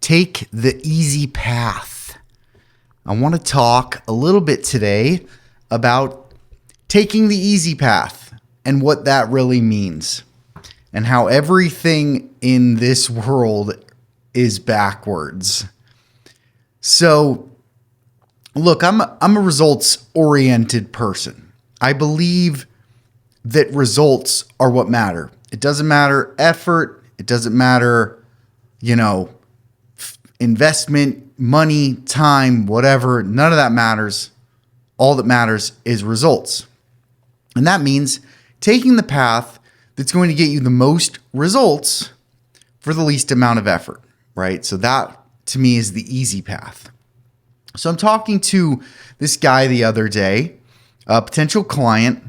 Take the easy path. I want to talk a little bit today about taking the easy path and what that really means, and how everything in this world is backwards. So, look, I'm a results-oriented person. I believe that results are what matter. It doesn't matter effort. It doesn't matter, investment, money, time, whatever. None of that matters. All that matters is results. And that means taking the path that's going to get you the most results for the least amount of effort, right? So that, to me, is the easy path. So I'm talking to this guy the other day, a potential client,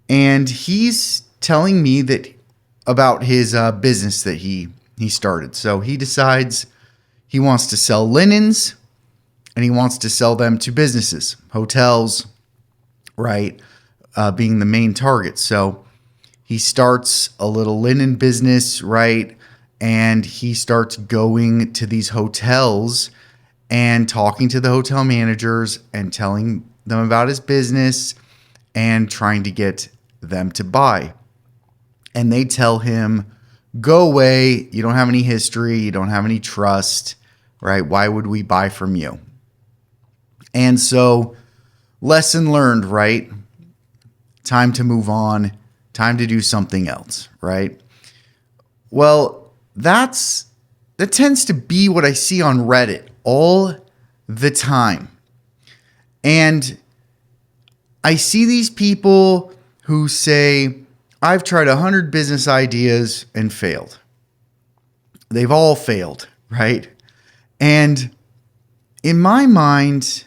and he's telling me that about his business that he started. So he decides he wants to sell linens, and he wants to sell them to businesses, hotels, right, being the main target. So he starts a little linen business, right, and he starts going to these hotels and talking to the hotel managers and telling them about his business and trying to get them to buy. And they tell him, go away. You don't have any history. You don't have any trust, right? Why would we buy from you? And so, lesson learned, right? Time to move on. Time to do something else, right? Well, that tends to be what I see on Reddit all the time. And I see these people who say, I've tried 100 business ideas and failed. They've all failed, right? And in my mind,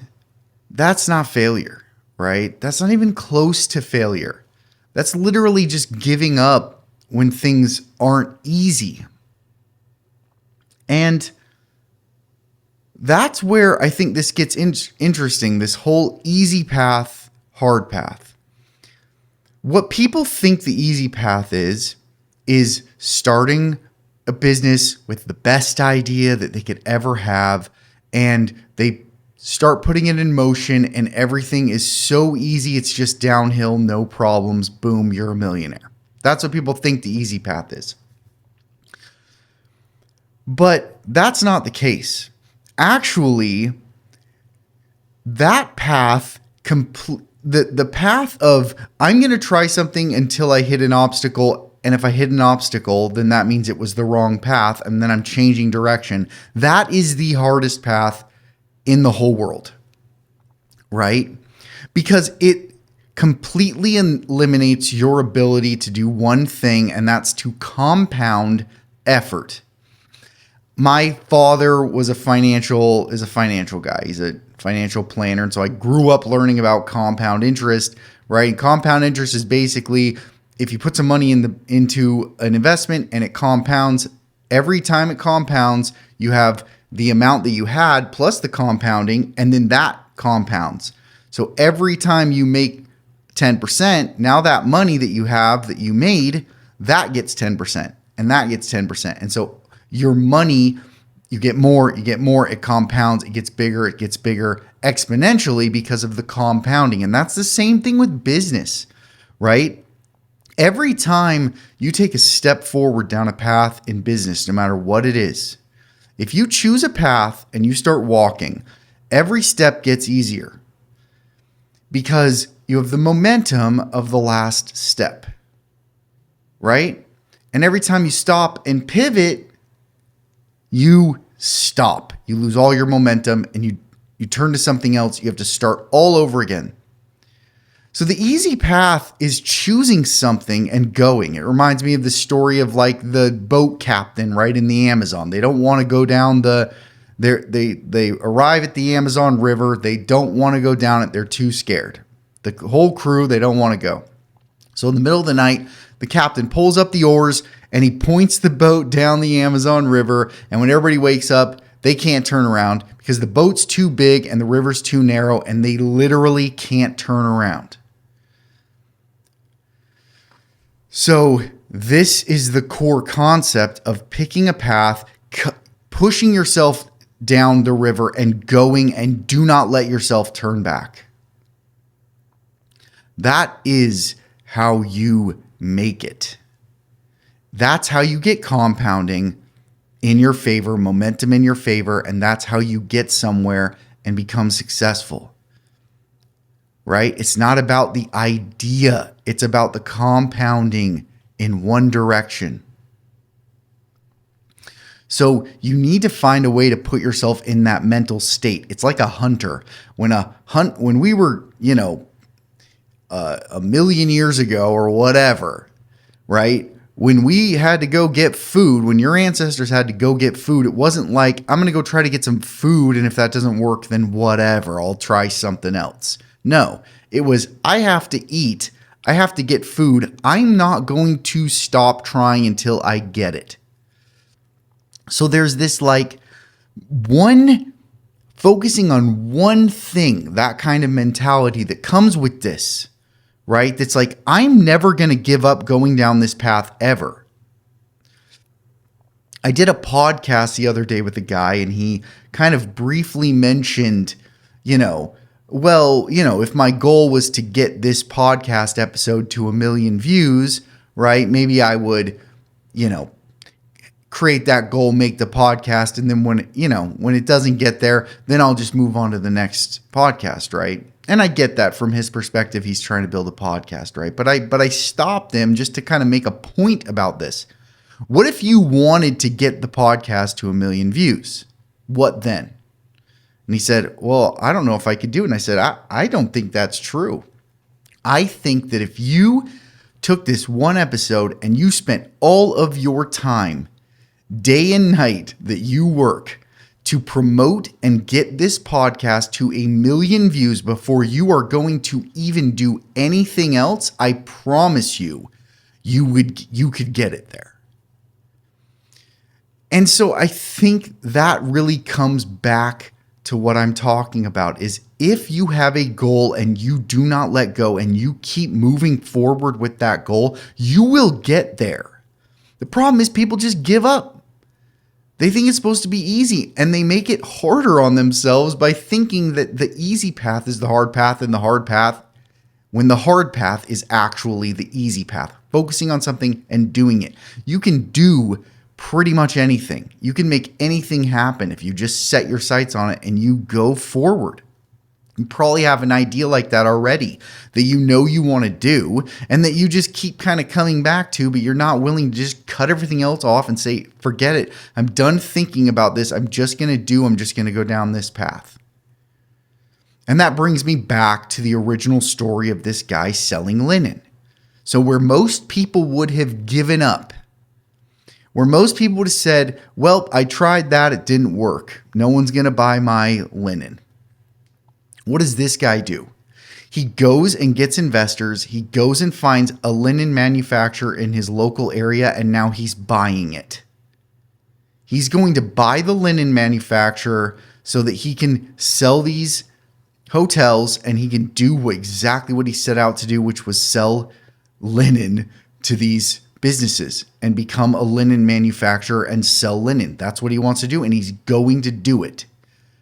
that's not failure, right? That's not even close to failure. That's literally just giving up when things aren't easy. And that's where I think this gets interesting, this whole easy path, hard path. What people think the easy path is starting a business with the best idea that they could ever have, and they start putting it in motion, and everything is so easy, it's just downhill, no problems, boom, you're a millionaire. That's what people think the easy path is. But that's not the case. Actually, that path the path of I'm going to try something until I hit an obstacle, and if I hit an obstacle, then that means it was the wrong path, and then I'm changing direction. That is the hardest path in the whole world, right? Because it completely eliminates your ability to do one thing, and that's to compound effort. My father is a financial guy. He's a financial planner. And so I grew up learning about compound interest, right? And compound interest is basically if you put some money into an investment and it compounds, every time it compounds, you have the amount that you had plus the compounding, and then that compounds. So every time you make 10%, now that money that you have that you made, that gets 10%, and that gets 10%. And so your money, you get more, it compounds, it gets bigger exponentially because of the compounding. And that's the same thing with business, right? Every time you take a step forward down a path in business, no matter what it is, if you choose a path and you start walking, every step gets easier because you have the momentum of the last step, right? And every time you stop and pivot, you stop. You lose all your momentum and you turn to something else. You have to start all over again. So the easy path is choosing something and going. It reminds me of the story of like the boat captain, right, in the Amazon. They don't want to go down they arrive at the Amazon River. They don't want to go down it. They're too scared. The whole crew, they don't want to go. So in the middle of the night, the captain pulls up the oars and he points the boat down the Amazon River. And when everybody wakes up, they can't turn around because the boat's too big and the river's too narrow, and they literally can't turn around. So this is the core concept of picking a path, pushing yourself down the river and going, and do not let yourself turn back. That is how you make it. That's how you get compounding in your favor, momentum in your favor, and that's how you get somewhere and become successful. Right? It's not about the idea. It's about the compounding in one direction. So you need to find a way to put yourself in that mental state. It's like a hunter. When we were, a million years ago or whatever, right? When we had to go get food, when your ancestors had to go get food, it wasn't like, I'm going to go try to get some food, and if that doesn't work, then whatever, I'll try something else. No, it was, I have to eat. I have to get food. I'm not going to stop trying until I get it. So there's this focusing on one thing, that kind of mentality that comes with this, right? That's like, I'm never going to give up going down this path ever. I did a podcast the other day with a guy, and he kind of briefly mentioned, if my goal was to get this podcast episode to 1 million views, right? Maybe I would, create that goal, make the podcast. And then when it doesn't get there, then I'll just move on to the next podcast. Right. And I get that from his perspective. He's trying to build a podcast. Right. But I stopped him just to kind of make a point about this. What if you wanted to get the podcast to 1 million views? What then? And he said, well, I don't know if I could do it. And I said, I don't think that's true. I think that if you took this one episode and you spent all of your time, day and night that you work to promote and get this podcast to 1 million views before you are going to even do anything else, I promise you could get it there. And so I think that really comes back to what I'm talking about, is if you have a goal and you do not let go and you keep moving forward with that goal, you will get there. The problem is people just give up. They think it's supposed to be easy, and they make it harder on themselves by thinking that the easy path is the hard path, and the hard path, when the hard path is actually the easy path. Focusing on something and doing it. You can do pretty much anything. You can make anything happen if you just set your sights on it and you go forward. You probably have an idea like that already that you want to do, and that you just keep kind of coming back to, but you're not willing to just cut everything else off and say, forget it. I'm done thinking about this. I'm just going to go down this path. And that brings me back to the original story of this guy selling linen. So where most people would have given up, where most people would have said, well, I tried that. It didn't work. No one's going to buy my linen. What does this guy do? He goes and gets investors. He goes and finds a linen manufacturer in his local area, and now he's buying it. He's going to buy the linen manufacturer so that he can sell these hotels, and he can do exactly what he set out to do, which was sell linen to these businesses and become a linen manufacturer and sell linen. That's what he wants to do, and he's going to do it.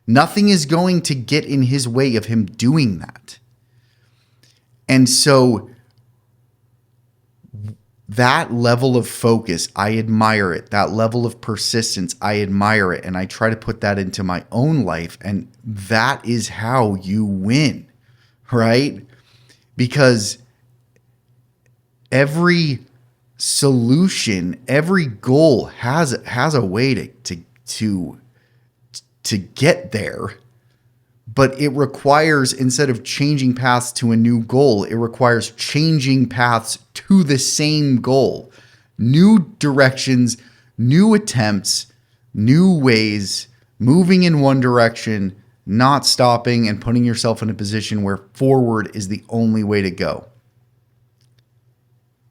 Nothing is going to get in his way of him doing that. And so that level of focus, I admire it. That level of persistence, I admire it. And I try to put that into my own life. And that is how you win, right? Because every solution, every goal has a way to get there, but it requires, instead of changing paths to a new goal, it requires changing paths to the same goal. New directions, new attempts, new ways, moving in one direction, not stopping and putting yourself in a position where forward is the only way to go.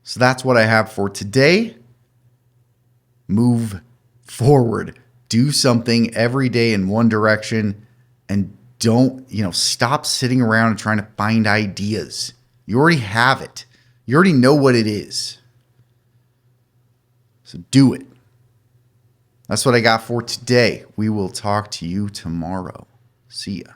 So that's what I have for today. Move forward. Do something every day in one direction, and don't, stop sitting around and trying to find ideas. You already have it. You already know what it is. So do it. That's what I got for today. We will talk to you tomorrow. See ya.